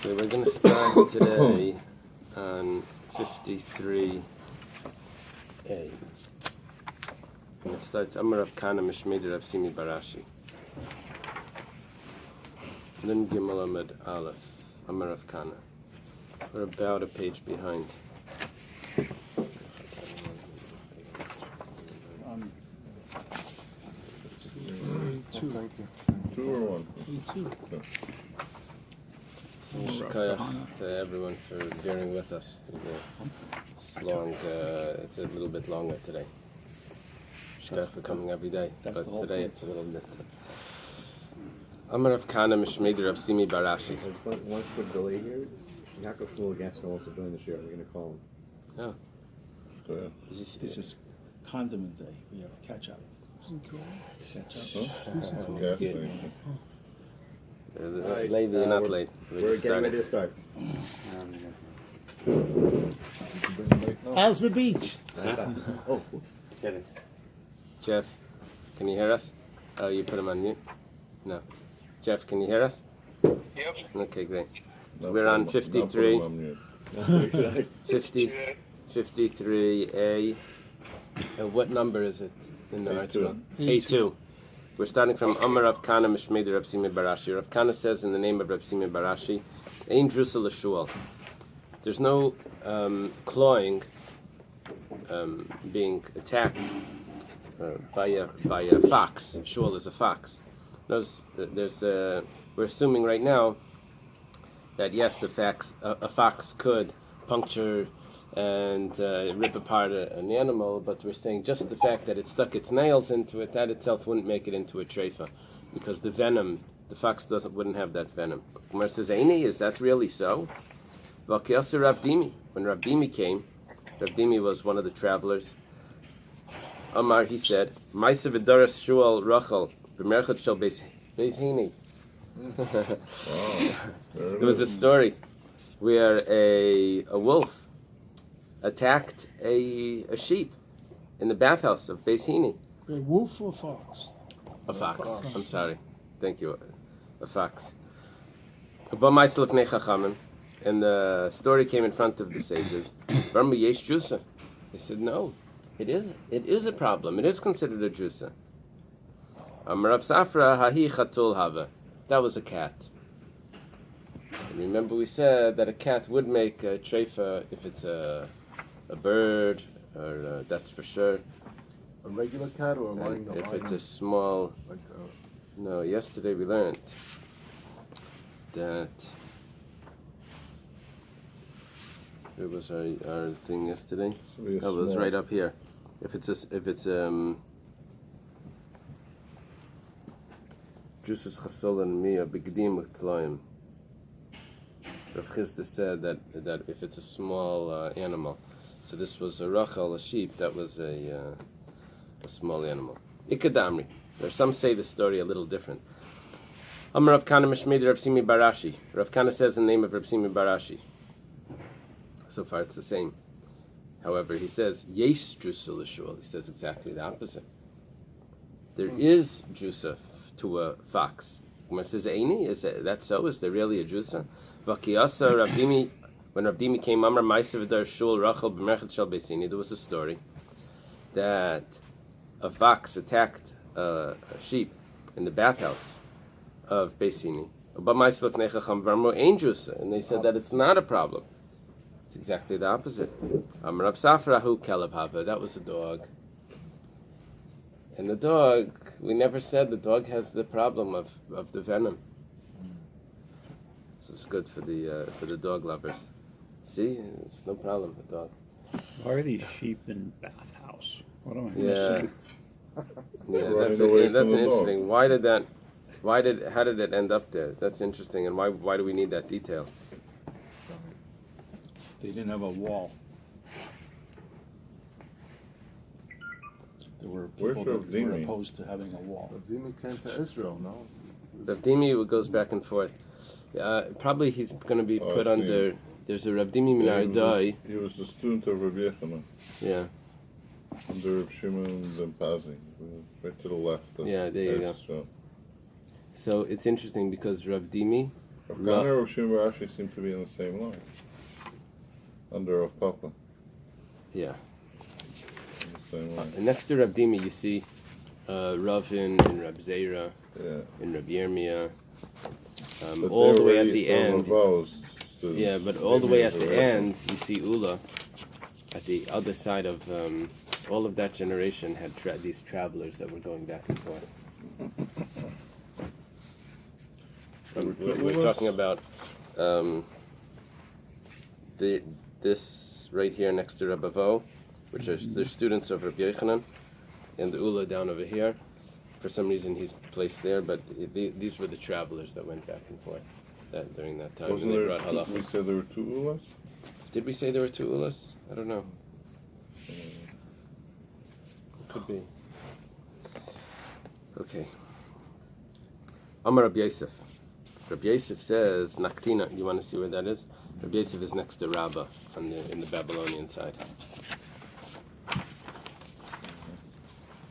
Okay, we're going to start today on 53A. And it starts Amar Rav Kana Mishmei Rav Simi Barashi. Then Gimel Amud Aleph, Amar Rav Kana. We're about a page behind. Thank you. Two or one? Two. Shukayach to everyone for bearing with us. It's long. It's a little bit longer today. Shukayach for coming every day, but today it's a little bit. Amar Rav Kana Mishmei Rav Simi Barashi. There's one quick delay here. Yaakov Shmuel Gatzner also joined this year. We're going to call him. Oh. So, yeah. This is condiment day. We have a catch up. Catch up. Okay. Late, you're not late. We're getting ready to start. How's the beach? Oh, whoops. Jeff, can you hear us? Oh, you put him on mute? No. Jeff, can you hear us? Yep. Okay, great. No We're on problem. 53. No problem, I'm mute. 53A. And what number is it in the A2. article? A2. We're starting from Amar Rav Kana Mishmei Rav Simi Barashi. Rav Kana says in the name of Rav Simi Barashi, Ein drusa l'shul. There's no clawing being attacked by a fox. Shul is a fox. We're assuming right now that yes, a fox could puncture and rip apart an animal, but we're saying just the fact that it stuck its nails into it, that itself wouldn't make it into a treifa, because the venom, the fox wouldn't have that venom. Gemara says, Eily, is that really so? When Rav Dimi came, Rav Dimi was one of the travelers. Amar, he said, Maisa v'daras shual rachel b'merchat shel Bais Hini. There was a story where a wolf attacked a sheep in the bathhouse of Bais Hini. A wolf or fox? A fox. I'm sorry. Thank you. A fox. And the story came in front of the sages. They said, no, it is a problem. It is considered a jusa. Amar Rav Safra hahi chatul hava. That was a cat. And remember we said that a cat would make a treifa if it's a bird, or that's for sure. A regular cat or a lion? If it's a small... No, yesterday we learned that... It was our thing yesterday. That was right up here. If it's Juices chasol and mia bigdim utlayim. Rav Chisda said that if it's a small animal, so this was a rachel, a sheep, that was a small animal. Ikadamri. There's some say the story a little different. Amar Rav Kana Mishmei Rav Simi Barashi. Rav Kana says in the name of Rav Simi Barashi. So far it's the same. However, he says, Yesh drusa l'shul. He says exactly the opposite. There is drusa to a fox. Gemara says, Eily, is that so? Is there really a drusa? V'kiyasa Rav Dimi, when Rav Dimi came, Amar Ma'aser v'dar shul rachel b'merchat shel Bais Hini, there was a story that a fox attacked a sheep in the bathhouse of Bais Hini. But Ma'aser l'fnei chacham v'amru ein drusa, and they said that it's not a problem. It's exactly the opposite. Amar Rav Safra hu keleb hava. That was a dog. And the dog, we never said the dog has the problem of the venom. So it's good for the dog lovers. See, it's no problem, the dog. Why are these sheep in bathhouse? What am I Yeah. missing? Yeah, that's an interesting. How did it end up there? That's interesting. And why do we need that detail? They didn't have a wall. There were people that were opposed to having a wall. Rav Dimi came to Israel, no? Rav Dimi goes back and forth. Probably he's going to be put under. There's a Rav Dimi Minar Dai. He was the student of Rabbi Yochanan. Yeah. Under Rav Shimon ben Pazi, right to the left. Yeah, there you go. So it's interesting because Rav Dimi Rav Kahana and Rav Shimon Bar Ashi seem to be in the same line. Under Rav Papa. Yeah. In the same line. And next to Rab Dimi, you see Ravin and Rab Zera Yeah. and Rab Yirmiyah. But All they the way at already- the end. Ravos, Yeah, but all the way at the already. end, you see Ula at the other side of all of that generation had these travelers that were going back and forth. We're talking about this right here next to Rabbi Vo, which are the students of Rabbi Yochanan, and the Ula down over here. For some reason, he's placed there, but these were the travelers that went back and forth during that time. Wasn't and they there, brought halachos. we said there were two ulas? Did we say there were two Ulas? I don't know. Could be. Okay. Amar Rabbi Yosef. Rabbi Yosef says, Naktina, you want to see where that is? Rabbi Yosef is next to Rabbah in the Babylonian side.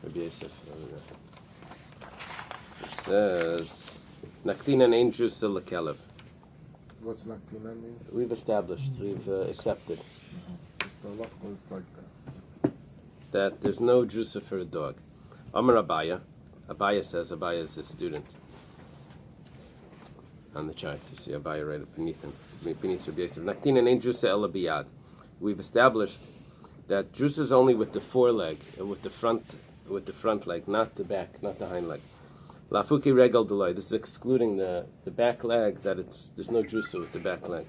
Rabbi Yosef over there. It says, Naktina ain't Jusa Lekelev. What's Naktina mean? We've established, we've accepted Just a lot was like that. that there's no Jusa for a dog. Amar Abaya. Abaya says, Abaya is his student. On the chart, you see Abaya right beneath him, beneath Rabbi Yosef. Naktina ain't Jusa ela biyad. We've established that Jusa is only with the foreleg, with the front leg, not the back, not the hind leg. Lafuki regal delay. This is excluding the back leg. There's no Jusa with the back leg.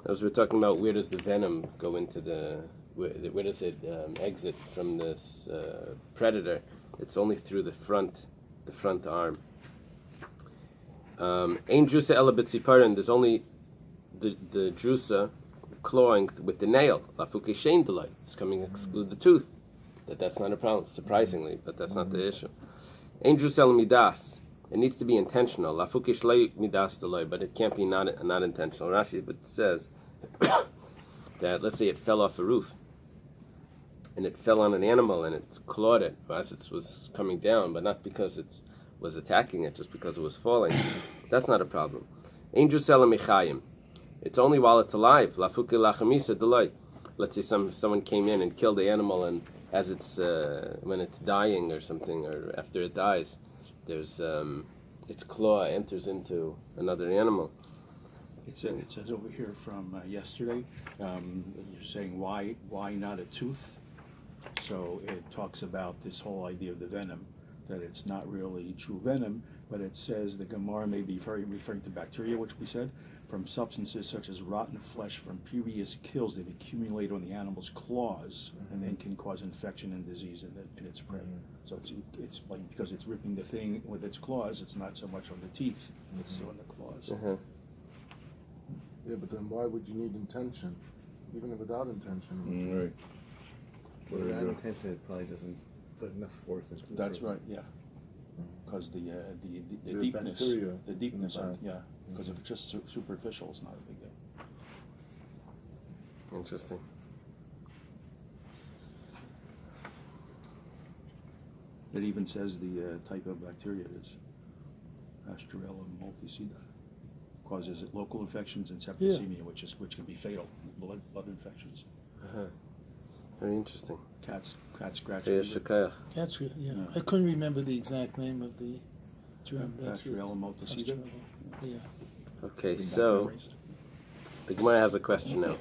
As we're talking about, where does the venom go into where does it exit from this predator? It's only through the front arm. Ein Jusa ela b'tziparin. There's only the Jusa clawing with the nail. Lafuki shein delay. It's coming to exclude the tooth. That's not a problem, surprisingly, but that's not the issue. Ein Jusa ela midas. It needs to be intentional. Lafuki shlei midas delay, but it can't be not intentional. Rashi says that, let's say it fell off a roof and it fell on an animal and it clawed it as it was coming down, but not because it was attacking it, just because it was falling. That's not a problem. Ein Jusa ela michayim. It's only while it's alive. Lafuki lachamisa delay. Let's say someone came in and killed the animal, and as it's when it's dying or something, or after it dies, there's its claw enters into another animal. It says over here from yesterday, you're saying why not a tooth? So it talks about this whole idea of the venom, that it's not really true venom, but it says the Gemara may be referring to bacteria, which we said, from substances such as rotten flesh from previous kills. They've accumulated on the animal's claws and then can cause infection and disease in its prey. So it's like, because it's ripping the thing with its claws, it's not so much on the teeth, it's on the claws. Uh-huh. Yeah, but then why would you need intention? Even without intention. Right. What do we Without do? intention, it probably doesn't put enough force into the That's person. right, yeah. Because the The deepness, bacteria the deepness, in the of, yeah. Because if it's just superficial, it's not a big deal. Interesting. It even says the type of bacteria is Aspergillus multisida. Causes local infections and septicemia, which can be fatal, blood infections. Uh-huh. Very interesting. Cat scratch Yeah, fever. shakayach. That's good, yeah. Yeah. I couldn't remember the exact name of the germ. That's it. Aspergillus multisida. Yeah. Okay, Bring back so memories. the Gemara has a question now.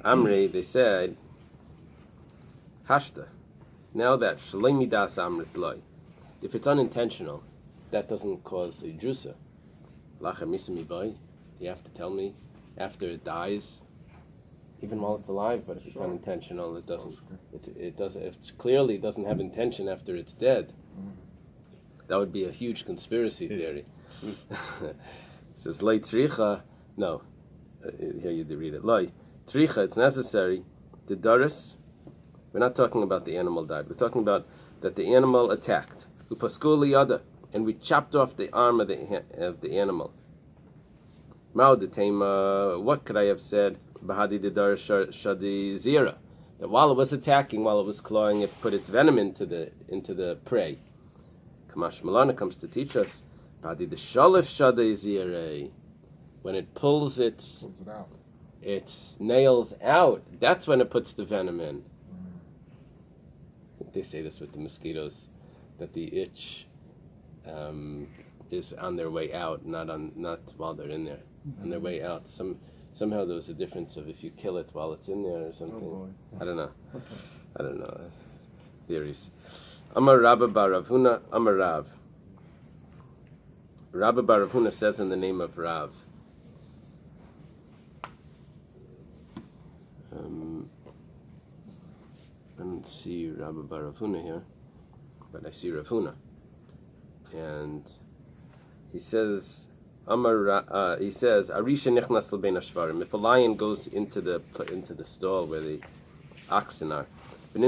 Amri, they said, Hashta. Now that Shalei Midas Amrit Loi, if it's unintentional, that doesn't cause a jusa. Lacha Misami Boy, you have to tell me after it dies, even while it's alive, but if it's unintentional, it doesn't. It doesn't. If it clearly doesn't have intention after it's dead, that would be a huge conspiracy theory. It says Loi Tzricha. No, here you read it. Loi Tzricha. It's necessary. The Doris. We're not talking about the animal died. We're talking about that the animal attacked. Upaskul liyada, and we chopped off the arm of the animal. Ma'odetema. What could I have said? Bahadi de Doris shadi zira. That while it was attacking, while it was clawing, it put its venom into the prey. Kamash Malana comes to teach us. Bahadi de shalif shadi zira. when it pulls its Pulls it out. nails out, that's when it puts the venom in. I think they say this with the mosquitoes, that the itch is on their way out, not while they're in there. On their way out. Somehow there was a difference of if you kill it while it's in there or something. Oh boy. I don't know. Theories. Amar Rabbi bar Rav Huna, Amar Rav. Rabbi bar Rav Huna says in the name of Rav. I don't see Rabbi bar Rav Huna here, but I see Rav Huna. And he says, Arisha nichnas l'bein hashvarim. If a lion goes into the stall where the oxen are, we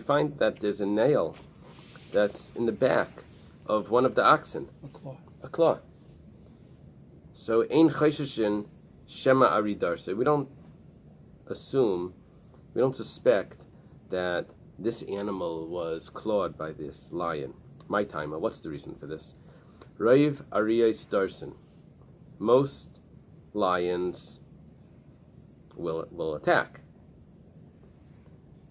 find that there's a nail that's in the back of one of the oxen. A claw. So ein chayshishin shema aridar. So we don't suspect that this animal was clawed by this lion. My timer. What's the reason for this? Raiv Ariyais Darson. Most lions will attack.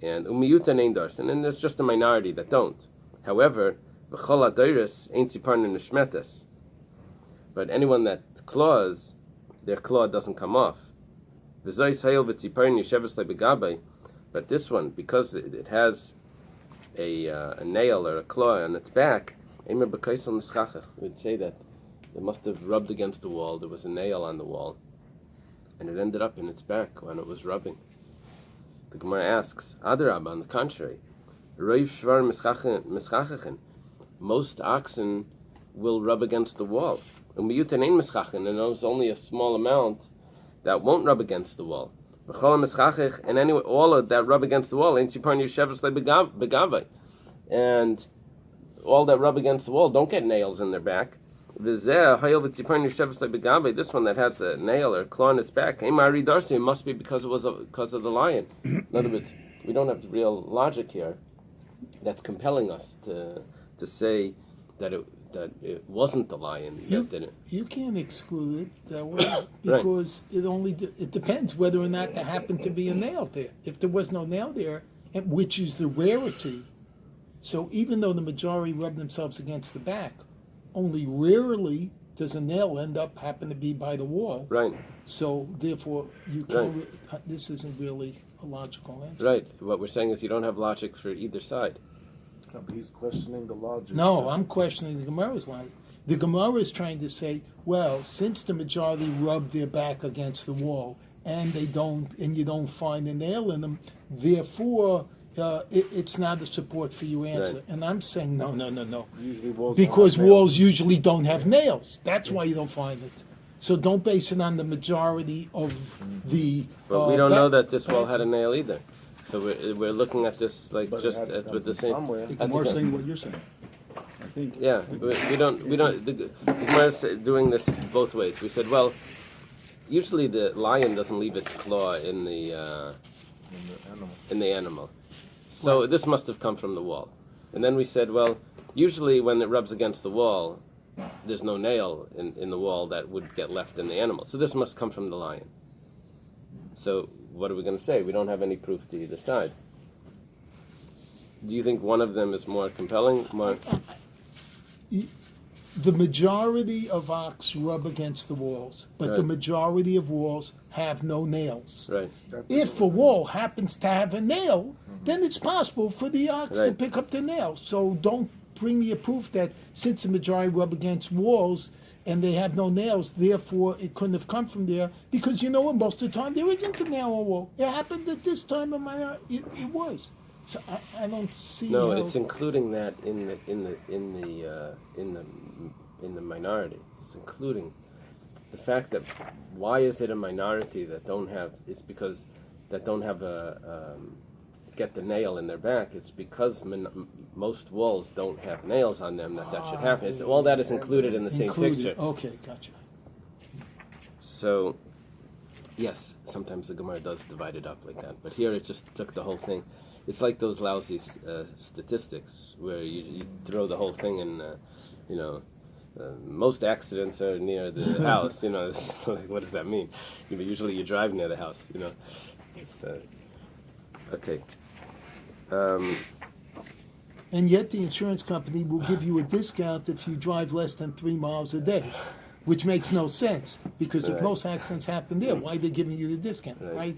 And Umiyuta Nain Darson, and there's just a minority that don't. However, V'chol Adairis ain't Siparnin Nishmetas. But anyone that claws, their claw doesn't come off. V'zoi Sayil V'tziparnin Yesheves Le'begabe. But this one, because it has a nail or a claw on its back, we'd say that it must have rubbed against the wall. There was a nail on the wall, and it ended up in its back when it was rubbing. The Gemara asks, Adarab, on the contrary, most oxen will rub against the wall, and there's only a small amount that won't rub against the wall. And anyway, all of that rub against the wall, and all that rub against the wall don't get nails in their back. This one that has a nail or a claw in its back, it must be because of the lion. In other words, we don't have the real logic here that's compelling us to say that it wasn't the lion that did it. You can't exclude it that way because it depends whether or not there happened to be a nail there. If there was no nail there, which is the rarity, so even though the majority rub themselves against the back, only rarely does a nail happen to be by the wall. Right. So therefore, you can't. This isn't really a logical answer. Right. What we're saying is you don't have logic for either side. No, but he's questioning the logic. No, I'm questioning the Gemara's logic. The Gemara is trying to say, well, since the majority rub their back against the wall and you don't find a nail in them, therefore it's not a support for your answer. Right. And I'm saying no. Usually walls because walls usually don't have nails. That's why you don't find it. So don't base it on the majority of the. But we don't know that this wall had a nail either. So we're looking at this like but just with the same. More saying what you're saying. I think. Yeah, we don't. The Gemara's doing this both ways. We said, well, usually the lion doesn't leave its claw in the animal. So this must have come from the wall. And then we said, well, usually when it rubs against the wall, there's no nail in the wall that would get left in the animal. So this must come from the lion. So what are we going to say? We don't have any proof to either side. Do you think one of them is more compelling? The majority of ox rub against the walls, but the majority of walls have no nails. Right. If a wall happens to have a nail, then it's possible for the ox to pick up the nail. So don't bring me a proof that since the majority rub against walls and they have no nails, therefore it couldn't have come from there. Because most of the time there isn't a nail on the wall. It happened at this time of my it was. So I don't see. No, it's including that in the minority. It's including the fact that why is it a minority that don't have? It's because that don't have get the nail in their back. It's because most walls don't have nails on them that should happen. It's, all that is included in the same picture. Okay, gotcha. So, yes, sometimes the Gemara does divide it up like that, but here it just took the whole thing. It's like those lousy statistics where you throw the whole thing in, most accidents are near the house. It's like, what does that mean? Usually you drive near the house. It's, okay. And yet the insurance company will give you a discount if you drive less than 3 miles a day, which makes no sense, because if Right. most accidents happen there, why are they giving you the discount, Right. right?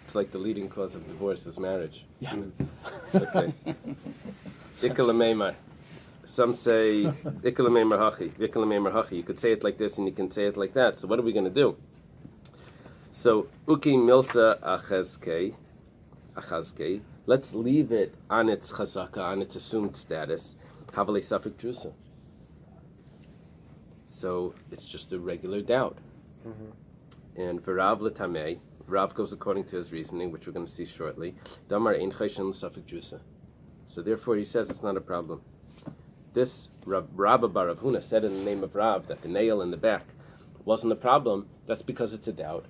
It's like the leading cause of divorce is marriage. Yeah. Okay. Ikalameimar. Some say Ikalameimar hachi. Ikalameimar hachi. You could say it like this and you can say it like that. So what are we going to do? So Uki Milsa Achazke. Let's leave it on its chazaka, on its assumed status. Havale Safik Drusa. So it's just a regular doubt. And for Rav Latameh, Rav goes according to his reasoning, which we're going to see shortly. Damar ein cheshen l'safek drusa. So therefore, he says it's not a problem. This Rabbi bar Rav Huna said in the name of Rav that the nail in the back wasn't a problem. That's because it's a doubt,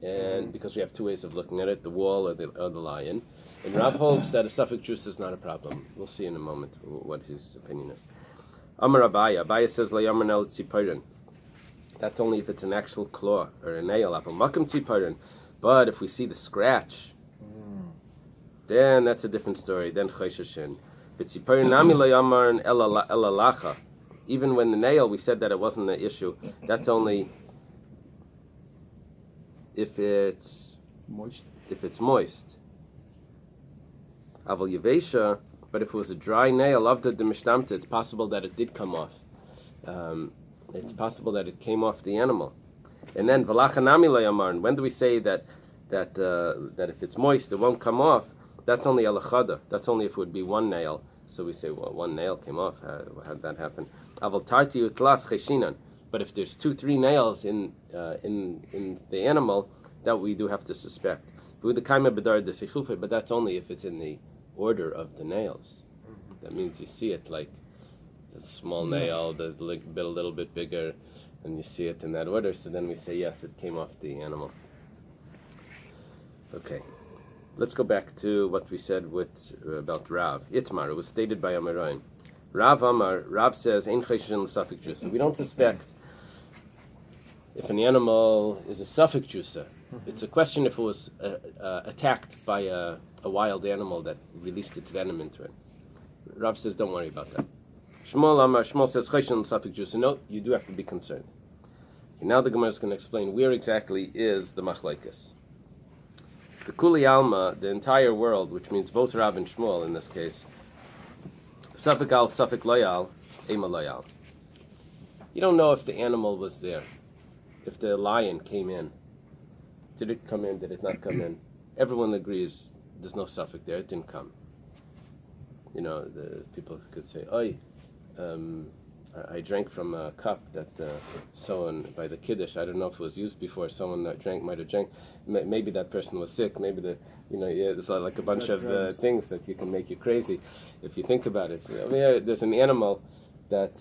and because we have two ways of looking at it: the wall or the lion. And Rav holds that a safek drusa is not a problem. We'll see in a moment what his opinion is. Amar Abaya. Abaya says la yamar nel tzipirin. That's only if it's an actual claw or a nail apple. Makam tzipirin. But if we see the scratch, then that's a different story. Then chayshashin. But tzipirin nami la yamar ela lacha. Even when the nail, we said that it wasn't an issue. That's only if it's Moist. moist. Aval yavesha. But if it was a dry nail, avda de mishtamta, it's possible that it did come off. It's possible that it came off the animal. And then v'lachanami layamarn. When do we say that if it's moist, it won't come off? That's only alachada. That's only if it would be one nail. So we say, well, one nail came off. How did that happen? Aval tarti utlas cheshinan. But if there's 2-3 nails in the animal, that we do have to suspect. But that's only if it's in the order of the nails. That means you see it like the small nail, the bit a little bit bigger, and you see it in that order. So then we say yes, it came off the animal. Okay, let's go back to what we said about Rav Itmar. It was stated by Amarain. Rav Amar. Rav says ein cheshen l'safek drusa. We don't suspect if an animal is a safek drusa. It's a question if it was attacked by a wild animal that released its venom into it. Rav says, don't worry about that. Shmuel says, cheshen l'safek drusa. No, you do have to be concerned. And now the Gemara is going to explain where exactly is the machlekes. The Kuli Alma, the entire world, which means both Rav and Shmuel in this case, safek al, safek loyal, ema loyal. You don't know if the animal was there, if the lion came in. Did it come in? Did it not come in? Everyone agrees there's no suffix there. It didn't come. The people could say, "Oi, I drank from a cup that someone by the kiddush. I don't know if it was used before. Someone that might have drank. Maybe that person was sick. Maybe there's like a bunch of things that you can make you crazy if you think about it. So, there's an animal that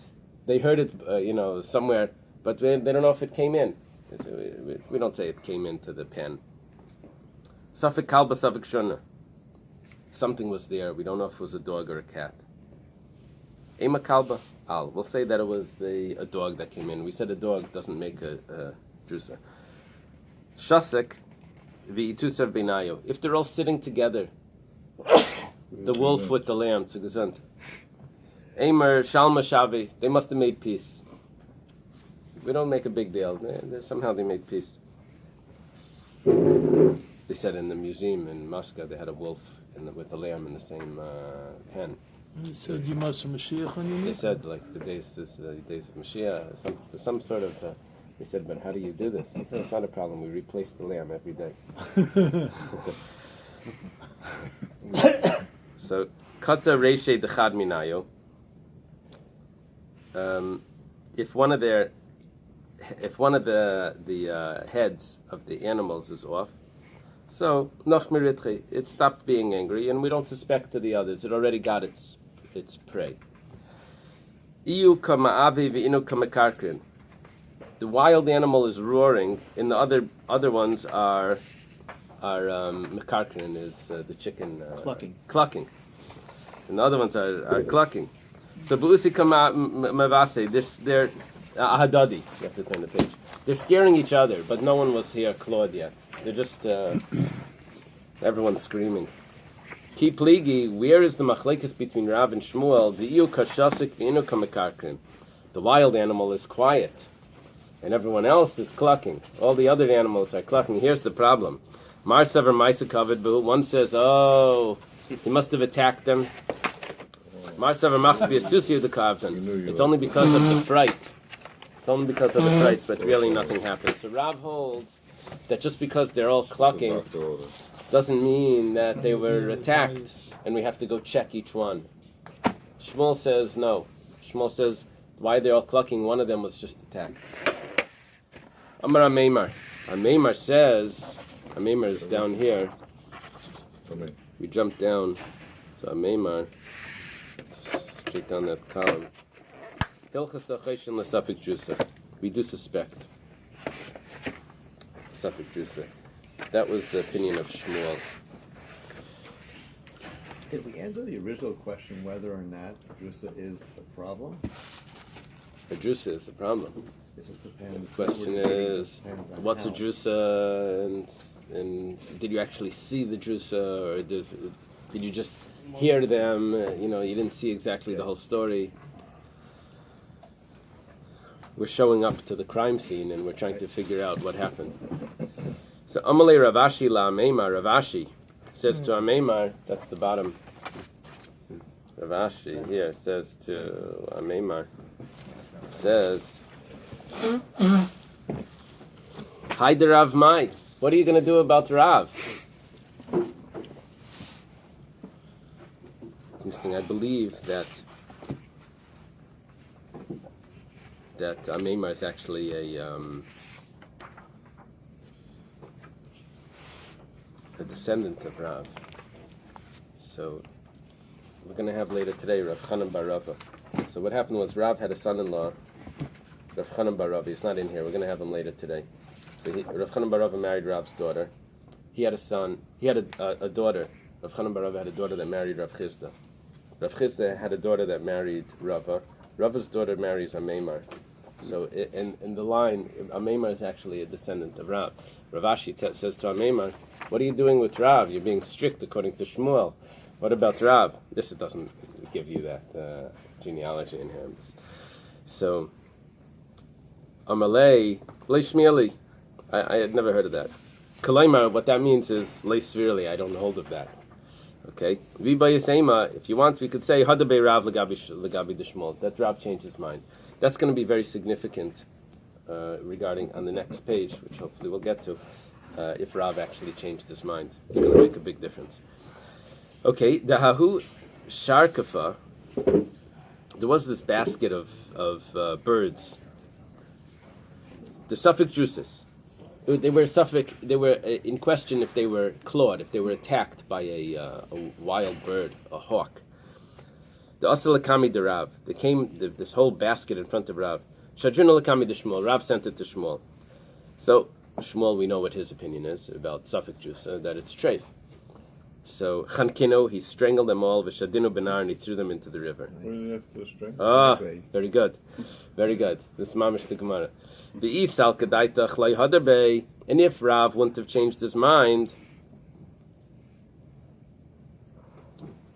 they heard it, somewhere, but they don't know if it came in. We don't say it came into the pen. Safek kalba, safek shona. Something was there. We don't know if it was a dog or a cat. Ema kalba al. We'll say that it was a dog that came in. We said a dog doesn't make a drusa. Shasek v'itusav beinayo. If they're all sitting together, the wolf with the lamb, to gesund. Emer shalma shavi. They must have made peace. We don't make a big deal. Somehow they made peace. They said in the museum in Moscow they had a wolf with a lamb in the same pen. He said, you must have Mashiach on your They knee? said like the days of Mashiach, some sort of. They said, but how do you do this? He said, it's not a problem. We replace the lamb every day. So kata reishe dechad minayo. If one of the heads of the animals is off, so noch meritchi, it stopped being angry, and we don't suspect to the others. It already got its prey. Iu kama'avi v'inu kamakarkrin. The wild animal is roaring, and the other ones are mekarkrin is the chicken Clucking. clucking, and the other ones are clucking. So Bu'usika Mavase, they're Ahadadi. You have to turn the page. They're scaring each other, but no one was here clawed yet. They're just everyone's screaming. Ki pligi, where is the machlekes between Rav and Shmuel? The iu kashasik v'inu kamekarkrin. The wild animal is quiet, and everyone else is clucking. All the other animals are clucking. Here's the problem. Mar sever maisa kavod bu. One says, "Oh, he must have attacked them." Mar sever must be a susi the kavdan. It's only because of the fright. It's only because of the fright, but really nothing happened. So Rav holds that just because they're all clucking doesn't mean that they were attacked, and we have to go check each one. Shmuel says no. Shmuel says, why they're all clucking? One of them was just attacked. Amar Ameimar. Ameimar says, Ameimar is down here. We jump down. So Ameimar, straight down that column. We do suspect. Safek Drusa. That was the opinion of Shmuel. Did we answer the original question whether or not Drusa is a problem? A drusa is a problem. It just depends. The question is, what's a drusa, and did you actually see the drusa, or did you just hear them? You didn't see exactly the whole story. We're showing up to the crime scene, and we're trying to figure out what happened. So Amalei Ravashi la Ameimar. Ravashi says to Ameimar, that's the bottom. Ravashi here says to Ameimar, says, Hi the Rav Mai. What are you going to do about Rav? It's interesting. I believe that Ameimar is actually a descendant of Rav. So we're going to have later today Rav Chanan bar Rava. So what happened was Rav had a son-in-law, Rav Chanan bar Rava. He's not in here. We're going to have him later today. So Rav Chanan bar Rava married Rav's daughter. He had a son. He had a daughter. Rav Chanan bar Rava had a daughter that married Rav Chizda. Rav Chizda had a daughter that married Rava. Rava's daughter marries Ameimar. So in the line, Ameimar is actually a descendant of Rav. Ravashi says to Ameimar, what are you doing with Rav? You're being strict according to Shmuel. What about Rav? This doesn't give you that genealogy in him. So, Amalei, Leishmieli. I had never heard of that. Kalaimar, what that means is, Leisvirli, I don't hold of that. Okay? Vibayasema, if you want, we could say, Hadabe Rav Lagabi Dishmol. That Rav changed his mind. That's going to be very significant regarding on the next page, which hopefully we'll get to, if Rav actually changed his mind. It's going to make a big difference. Okay, Dahahu Sharkafa, there was this basket of birds. The Suffolk juices. They were in question if they were clawed, if they were attacked by a wild bird, a hawk. The Asalakami de Rav. They came this whole basket in front of Rav. Shadrina Lakami de Shmuel. Rav sent it to Shmuel. So Shmuel, we know what his opinion is about Suffolk juice, that it's treif. So Chankino, he strangled them all. V'shadinu benar, and he threw them into the river. What did you have to string? Very good, very good. This is mamish the Gemara. The Isal Kadaitach Lay Hadarbe, and if Rav wouldn't have changed his mind,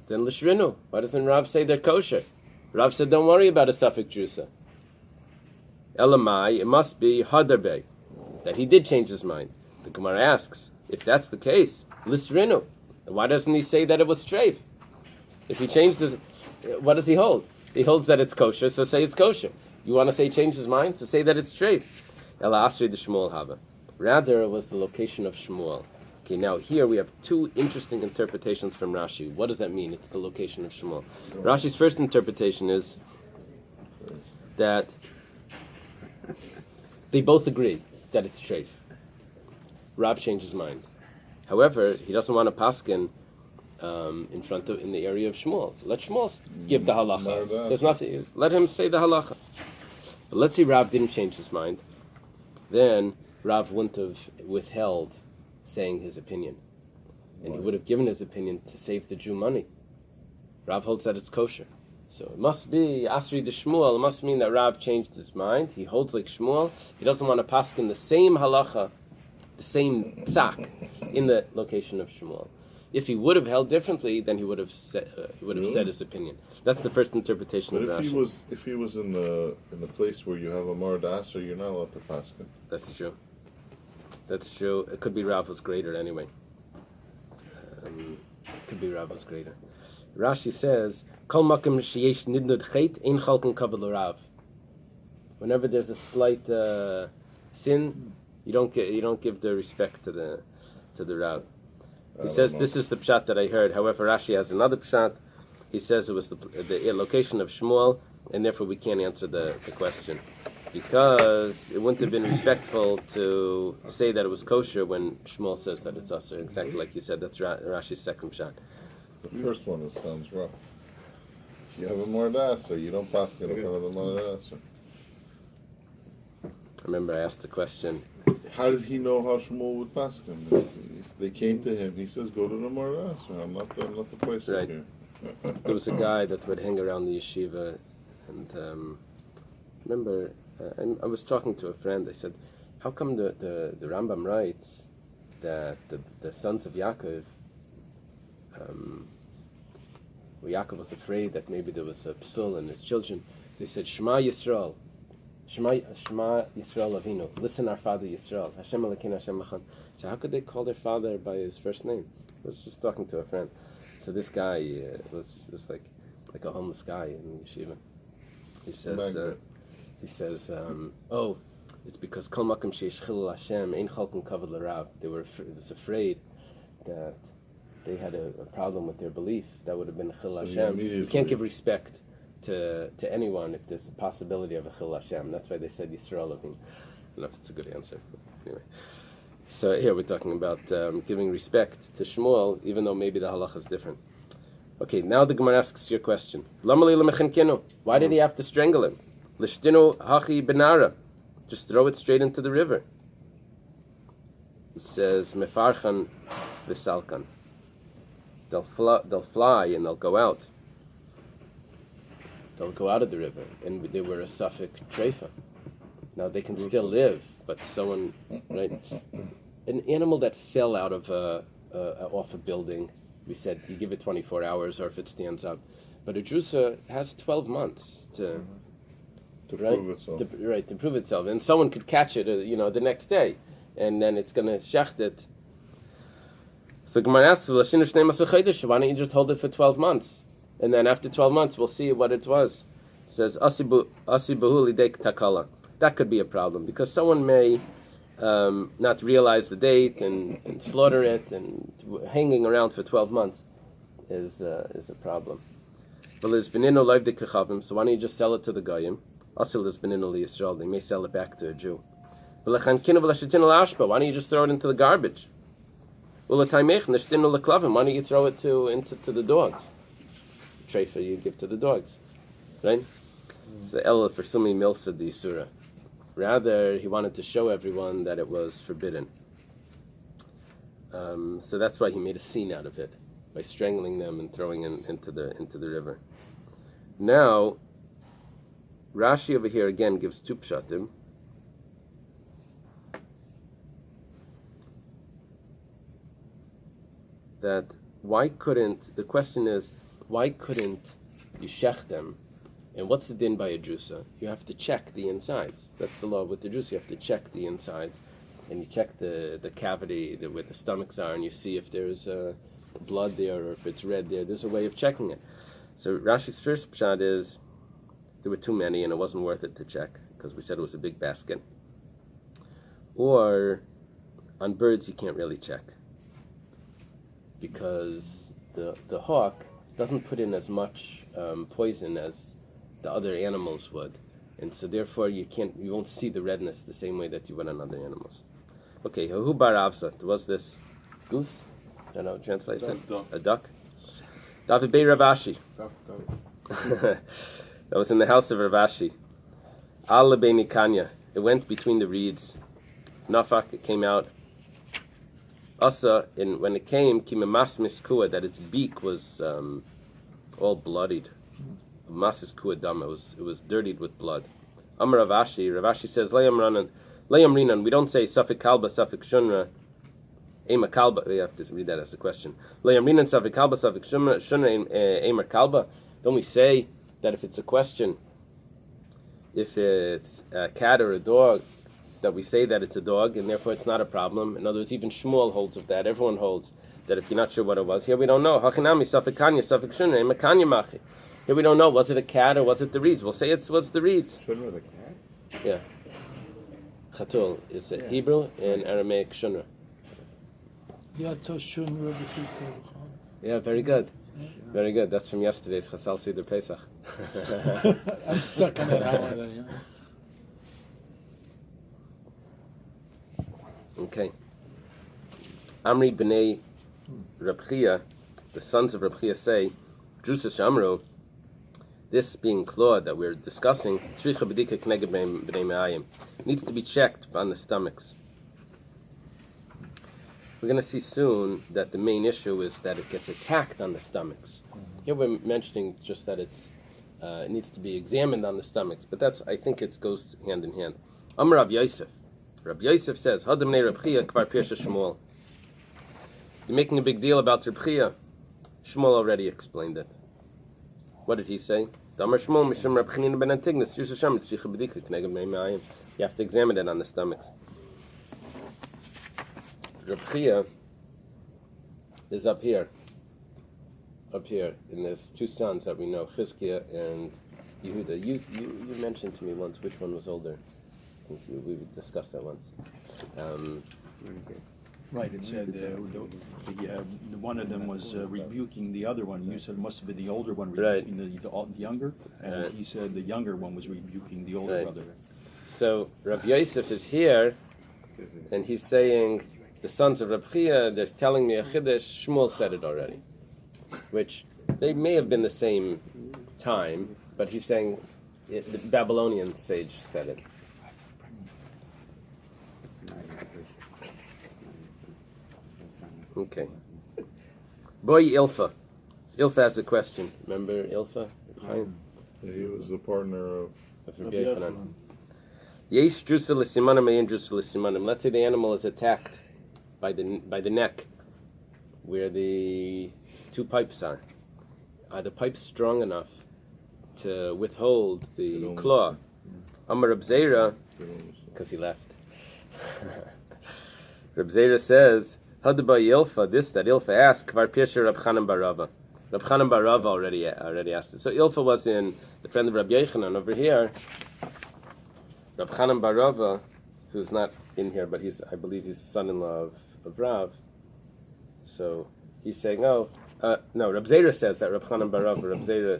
then Lishrinu. Why doesn't Rav say they're kosher? Rav said, don't worry about a Suffolk juicer. Elamai, it must be Hadarbe, that he did change his mind. The Gemara asks, if that's the case, Lishrinu. Why doesn't he say that it was treif? If he changed his, what does he hold? He holds that it's kosher, so say it's kosher. You want to say change his mind? So say that it's treif. Ela Asri de Shmuel Hava. Rather, it was the location of Shmuel. Okay, now here we have two interesting interpretations from Rashi. What does that mean? It's the location of Shmuel. Rashi's first interpretation is that they both agree that it's treif. Rav changed his mind. However, he doesn't want to paskin in the area of Shmuel. Let Shmuel give the halacha. There's nothing. Let him say the halacha. But let's say Rav didn't change his mind. Then Rav wouldn't have withheld saying his opinion, and he would have given his opinion to save the Jew money. Rav holds that it's kosher, So it must be Asri de Shmuel. It must mean that Rab changed his mind. He holds like Shmuel. He doesn't want to paskin the same halacha, the same psak, in the location of Shmuel. If he would have held differently, then he would have said said his opinion. That's the first interpretation But of Rashi. if he was in the place where you have a Mardas, you're not allowed to paskin. That's true. That's true. It could be Rav was greater anyway. Could be Rav was greater. Rashi says, "Kol makom sheyesh nidnud chet ein chalken kavod l'Rav." Whenever there's a slight sin, you don't give the respect to the Rav. He says this is the pshat that I heard. However, Rashi has another pshat. He says it was the location of Shmuel, and therefore we can't answer the question because it wouldn't have been respectful to say that it was kosher when Shmuel says that it's usher. Exactly like you said. That's Rashi's second pshat. The first one sounds rough. If you have a Mardas, you don't paskin in front of the Mardas. I remember I asked the question. How did he know how Shmuel would paskin? They came to him. He says, "Go to the Mardas. I'm not the place Right. here." There was a guy that would hang around the yeshiva, and remember, I was talking to a friend. I said, "How come the Rambam writes that the sons of Yaakov, where Yaakov was afraid that maybe there was a psul in his children, they said Shema Yisrael, Shema Yisrael Avinu, listen our father Yisrael, Hashem Elokeinu Hashem Echad." So how could they call their father by his first name? I was just talking to a friend. So this guy was like a homeless guy in yeshiva. He says, oh, it's because kol makom sheish chilul Hashem ein chalken kavod l'Rav. They was afraid that they had a problem with their belief. That would have been a chilul Hashem. You can't give respect to anyone if there's a possibility of a chilul Hashem. That's why they said Yisrael Avinu. I don't know if it's a good answer. Anyway. So here we're talking about giving respect to Shmuel, even though maybe the halacha is different. Okay, now the Gemara asks your question. Why did he have to strangle him? Lishtinu hachi benara. Just throw it straight into the river. He says, mefarchan v'salkan. They'll fly and they'll go out. They'll go out of the river, and they were a suffix treifa. Now they can still live, but someone, right? An animal that fell out of off a building, we said you give it 24 hours, or if it stands up. But a drusa has 12 months to prove itself. To prove itself, and someone could catch it, the next day, and then it's going to shecht it. So Gemara asks, why don't you just hold it for 12 months, and then after 12 months we'll see what it was. It says asibu lidek takala. That could be a problem because someone may not realize the date and slaughter it, and hanging around for 12 months is a problem. So why don't you just sell it to the goyim? They may sell it back to a Jew. Why don't you just throw it into the garbage? Why don't you throw it to the dogs? Treifa you give to the dogs, right? It's the Ella for Sumi Milsa di Surah. Rather, he wanted to show everyone that it was forbidden. So that's why he made a scene out of it by strangling them and throwing them into the river. Now, Rashi over here again gives two pshatim. That the question is, why couldn't you shech them? And what's the din by a drusa? You have to check the insides. That's the law with the drusa. You have to check the insides, and you check the cavity where the stomachs are, and you see if there's blood there or if it's red there. There's a way of checking it. So Rashi's first pshat is there were too many, and it wasn't worth it to check because we said it was a big basket. Or on birds you can't really check because the hawk doesn't put in as much poison as the other animals would, and so therefore you won't see the redness the same way that you would on other animals. Okay, Hu bar Avsa, was this goose? I don't know, it translates it. A duck. David Bey Ravashi. That was in the house of Ravashi. Al Lebeini Kanya. It went between the reeds. Nafak, it came out. Asa, when it came, Kimamas Miskua, that its beak was all bloodied. Masis Kuadama. It was dirtied with blood. Amar Ravashi. Ravashi says, Layam Rinan. We don't say Safik Kalba, Safik Shunra. Ema Kalba. We have to read that as a question. Layam Rinan, Safik Kalba, Safik Shunra, Ema Kalba. Don't we say that if it's a question, if it's a cat or a dog, that we say that it's a dog, and therefore it's not a problem? In other words, even Shmuel holds of that. Everyone holds that if you're not sure what it was. Here we don't know. Hachinami, Safik Kanya, Safik Shunra, Ema Kanya Machi. Here we don't know. Was it a cat or was it the reeds? We'll say it was the reeds. Shouldn't with a cat? Yeah. Chatul is Hebrew and Aramaic Shunra. Yeah, very good. Very good. That's from yesterday's Chasal Seder Pesach. I'm stuck on that holiday. Okay. Amri b'nei Reb Chia, the sons of Reb Chia say, Drusas Shamru, this being clawed that we're discussing, needs to be checked on the stomachs. We're going to see soon that the main issue is that it gets attacked on the stomachs. Here we're mentioning just that it needs to be examined on the stomachs, but I think it goes hand in hand. Amar Rav Yosef. Rav Yosef says, Hadamnei Reb Chia kvar pirsha Shmuel. You're making a big deal about Reb Chia. Shmuel already explained it. What did he say? You have to examine it on the stomachs. Reb Chia is up here, and there's two sons that we know, Chizkiah and Yehuda. You mentioned to me once which one was older. I think we discussed that once. Right, it said the one of them was rebuking the other one. You said it must have been the older one rebuking the younger, and he said the younger one was rebuking the older brother. So Rabbi Yosef is here, and he's saying, the sons of Reb Chia, they're telling me a chiddush. Shmuel said it already, which they may have been the same time, but he's saying the Babylonian sage said it. Okay. Boy Ilfa. Ilfa has a question. Remember Ilfa? He was the partner of Rabbi Yochanan. Yesh drusa l'simanim ayin drusa l'simanim. Let's say the animal is attacked by the neck, where the two pipes are. Are the pipes strong enough to withhold the claw? Amar Reb Zera, because he left. Reb Zera says, Hadba Ilfa, this that Ilfa asked, Kvar Pirsha Rab Chanan bar Rava. Rab Chanan bar Rava already asked it. So Ilfa was in the friend of Rabbi Yochanan over here. Rab Chanan bar Rava, who's not in here, but I believe he's the son-in-law of Rav. So he's saying, no, Reb Zera says that Rab Chanan bar Rava, Reb Zera